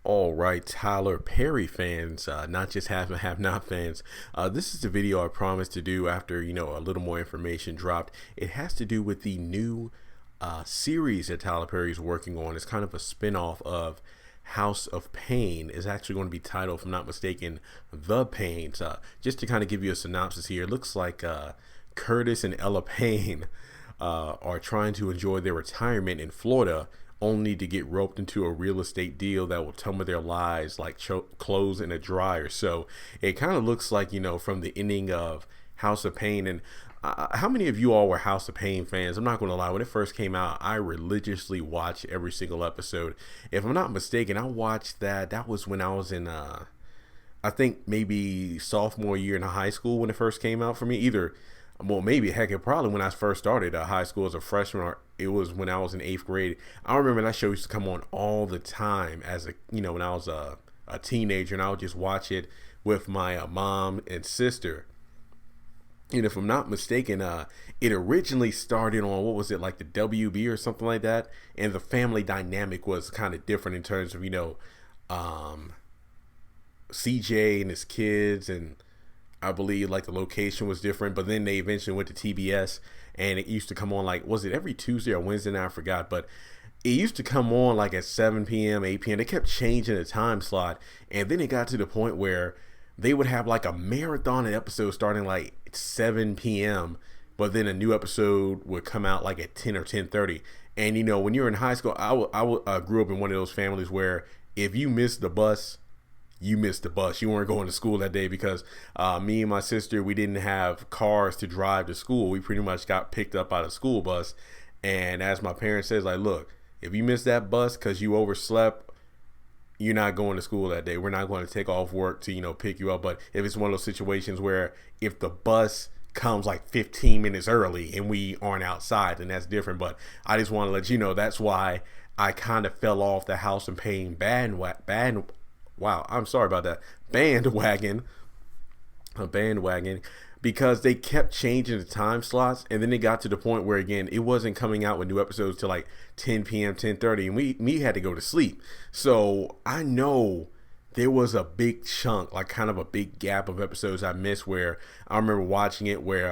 All right, Tyler Perry fans, not just have not fans. This is the video I promised to do after a little more information dropped. It has to do with the new series that Tyler Perry is working on. It's kind of a spin-off of House of Payne. Is actually going to be titled, if I'm not mistaken, The Paynes. Just to kind of give you a synopsis here, it looks like Curtis and Ella Payne are trying to enjoy their retirement in Florida, only to get roped into a real estate deal that will tumble their lives like clothes in a dryer. So it kind of looks like, from the ending of House of Payne. And how many of you all were House of Payne fans? I'm not going to lie. When it first came out, I religiously watched every single episode. If I'm not mistaken, I watched that. That was when I was in, I think maybe sophomore year in high school when it first came out for me. Either, well, maybe heck, it probably when I first started high school as a freshman, or it was when I was in 8th grade. I remember that show used to come on all the time as when I was a teenager, and I would just watch it with my mom and sister. And if I'm not mistaken, it originally started on, what was it, like the WB or something like that, and the family dynamic was kind of different in terms of CJ and his kids, and I believe like the location was different. But then they eventually went to TBS, and it used to come on, like, was it every Tuesday or Wednesday night? I forgot, but it used to come on like at 7 p.m., 8 p.m. They kept changing the time slot, and then it got to the point where they would have like a marathon episode starting like 7 p.m., but then a new episode would come out like at 10 or 10:30. And when you're in high school, I grew up in one of those families where if you missed the bus, you missed the bus. You weren't going to school that day, because me and my sister, we didn't have cars to drive to school. We pretty much got picked up by the school bus. And as my parents says, like, look, if you missed that bus because you overslept, you're not going to school that day. We're not going to take off work to, pick you up. But if it's one of those situations where if the bus comes like 15 minutes early and we aren't outside, then that's different. But I just want to let you know that's why I kind of fell off the House of Payne bandwagon, because they kept changing the time slots, and then it got to the point where, again, it wasn't coming out with new episodes till like 10 p.m., 10:30, and we had to go to sleep. So I know there was a big chunk, like kind of a big gap of episodes I missed, where I remember watching it where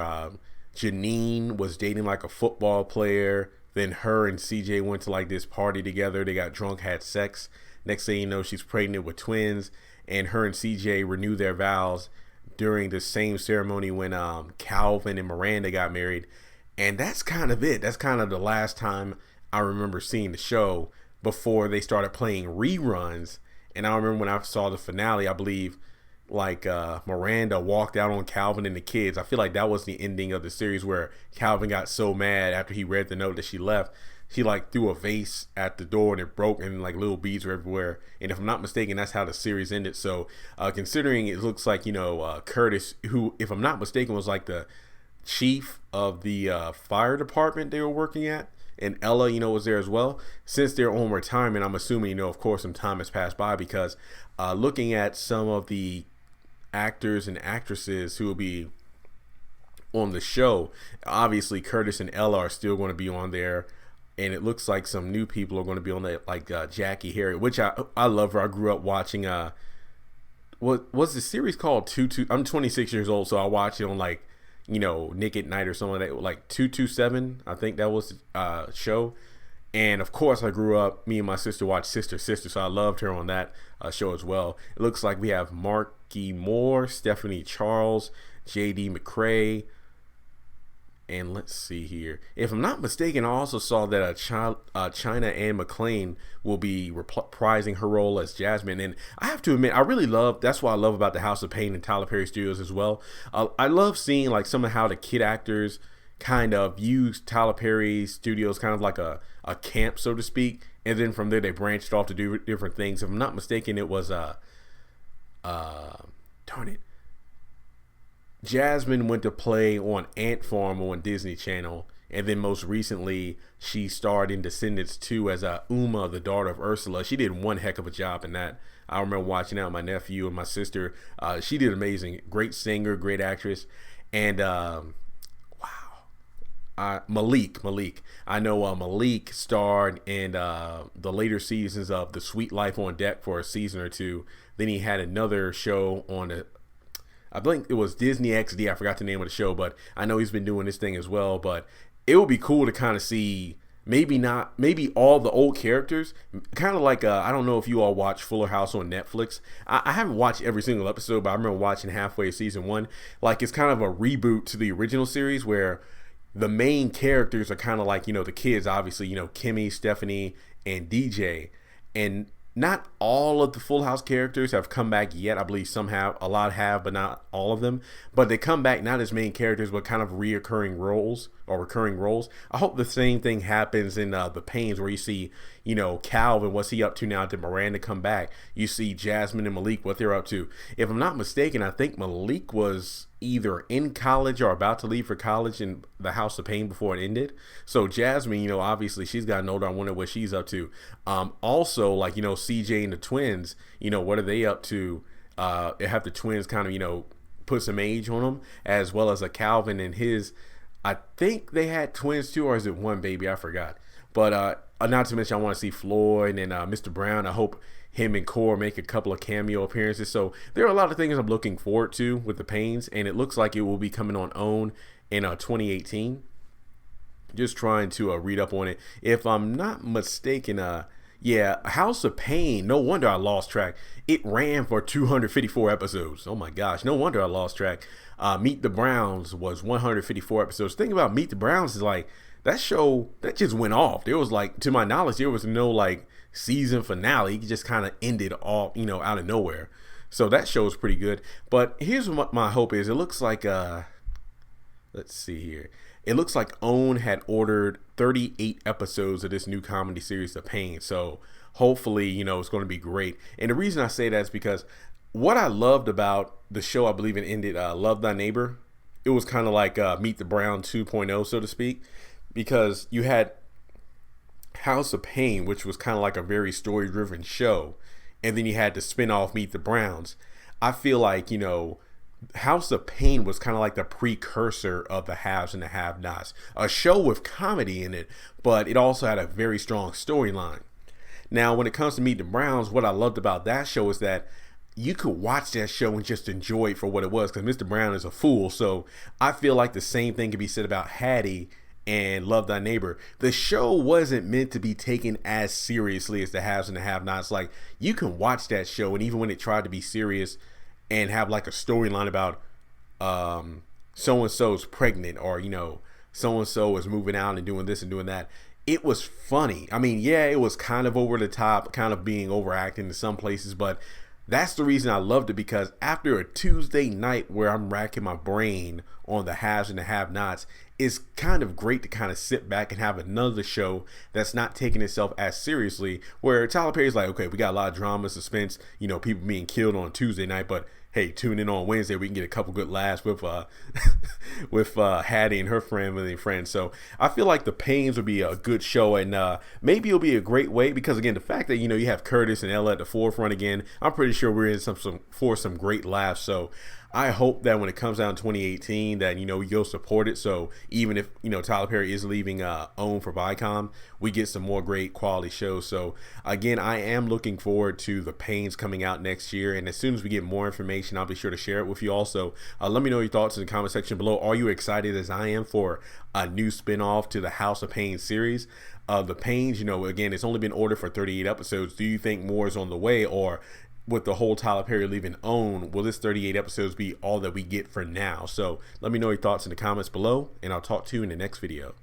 Janine was dating like a football player. Then her and CJ went to like this party together. They got drunk, had sex. Next thing you know, she's pregnant with twins, and her and CJ renewed their vows during the same ceremony when Calvin and Miranda got married. And that's kind of it. That's kind of the last time I remember seeing the show before they started playing reruns. And I remember when I saw the finale, I believe like Miranda walked out on Calvin and the kids. I feel like that was the ending of the series, where Calvin got so mad after he read the note that she left. He like threw a vase at the door and it broke, and like little beads were everywhere. And if I'm not mistaken, that's how the series ended. So considering it looks like, Curtis, who, if I'm not mistaken, was like the chief of the fire department they were working at, and Ella, was there as well. Since they're on retirement, I'm assuming, of course, some time has passed by, because looking at some of the actors and actresses who will be on the show, obviously Curtis and Ella are still going to be on there. And it looks like some new people are going to be on there, like Jackie Harriet, which I love her. I grew up watching. What was the series called? I'm 26 years old, so I watched it on like, Nick at Night or something like that. Like 227, I think that was the show. And of course, I grew up. Me and my sister watched Sister, so I loved her on that show as well. It looks like we have Marky Moore, Stephanie Charles, J.D. McCrae. And let's see here. If I'm not mistaken, I also saw that China Anne McClain will be reprising her role as Jasmine. And I have to admit, I really love, that's what I love about the House of Payne and Tyler Perry Studios as well. I love seeing like some of how the kid actors kind of use Tyler Perry Studios kind of like a camp, so to speak. And then from there, they branched off to do different things. If I'm not mistaken, it was, darn it, Jasmine went to play on Ant Farm on Disney Channel, and then most recently she starred in Descendants 2 as Uma, the daughter of Ursula. She did one heck of a job in that. I remember watching that with my nephew and my sister. She did amazing. Great singer, great actress, and wow, Malik. I know Malik starred in the later seasons of The Sweet Life on Deck for a season or two. Then he had another show on I think it was Disney XD. I forgot the name of the show, but I know he's been doing this thing as well. But it would be cool to kind of see maybe all the old characters, kind of like I don't know if you all watch Fuller House on Netflix. I haven't watched every single episode, but I remember watching halfway of season 1. Like, it's kind of a reboot to the original series where the main characters are kind of like, the kids, obviously, Kimmy, Stephanie, and DJ. And not all of the Full House characters have come back yet. I believe some have, a lot have, but not all of them. But they come back not as main characters, but kind of recurring roles. I hope the same thing happens in the Paynes, where you see, Calvin, what's he up to now? Did Miranda come back? You see Jasmine and Malik, what they're up to. If I'm not mistaken, I think Malik was either in college or about to leave for college in the House of Payne before it ended. So Jasmine, obviously she's gotten older. I wonder what she's up to. Also, like, CJ and the twins, what are they up to? Have the twins kind of, put some age on them, as well as a Calvin and his, I think they had twins too, or is it one baby? I forgot. But not to mention, I want to see Floyd and Mr. Brown. I hope him and Core make a couple of cameo appearances. So there are a lot of things I'm looking forward to with the Paynes, and it looks like it will be coming on OWN in 2018. Just trying to read up on it. If I'm not mistaken, House of Payne, no wonder I lost track. It ran for 254 episodes. Oh my gosh, no wonder I lost track. Meet the Browns was 154 episodes. Think about Meet the Browns is like, that show, that just went off. There was like, to my knowledge, there was no like season finale. It just kind of ended all, out of nowhere. So that show is pretty good. But here's what my hope is. It looks like, let's see here. It looks like OWN had ordered 38 episodes of this new comedy series, The Payne. So hopefully, it's going to be great. And the reason I say that is because what I loved about the show, I believe it ended, Love Thy Neighbor. It was kind of like Meet the Brown 2.0, so to speak, because you had House of Payne, which was kind of like a very story-driven show, and then you had the spin-off Meet the Browns. I feel like, House of Payne was kind of like the precursor of the Haves and the Have-Nots, a show with comedy in it, but it also had a very strong storyline. Now, when it comes to Meet the Browns, what I loved about that show is that you could watch that show and just enjoy it for what it was, because Mr. Brown is a fool. So I feel like the same thing can be said about Hattie and Love Thy Neighbor. The show wasn't meant to be taken as seriously as the Haves and the Have-Nots. Like, you can watch that show, and even when it tried to be serious and have like a storyline about so-and-so's pregnant, or so-and-so is moving out and doing this and doing that, it was funny. I mean, yeah, it was kind of over the top, kind of being overacting in some places, but that's the reason I loved it, because after a Tuesday night where I'm racking my brain on the Haves and the Have-Nots, it's kind of great to kind of sit back and have another show that's not taking itself as seriously, where Tyler Perry's like, okay, we got a lot of drama, suspense, people being killed on Tuesday night, but hey, tune in on Wednesday. We can get a couple good laughs with with Hattie and her family and friends. So I feel like the Paynes will be a good show, and maybe it'll be a great way, because again, the fact that you have Curtis and Ella at the forefront again, I'm pretty sure we're in for some great laughs. So I hope that when it comes out in 2018 that, we go support it. So even if, Tyler Perry is leaving OWN for Viacom, we get some more great quality shows. So again, I am looking forward to the Paynes coming out next year. And as soon as we get more information, I'll be sure to share it with you also. Let me know your thoughts in the comment section below. Are you excited as I am for a new spinoff to the House of Payne series? The Paynes, again, it's only been ordered for 38 episodes. Do you think more is on the way, or with the whole Tyler Perry leaving OWN, will this 38 episodes be all that we get for now? So let me know your thoughts in the comments below, and I'll talk to you in the next video.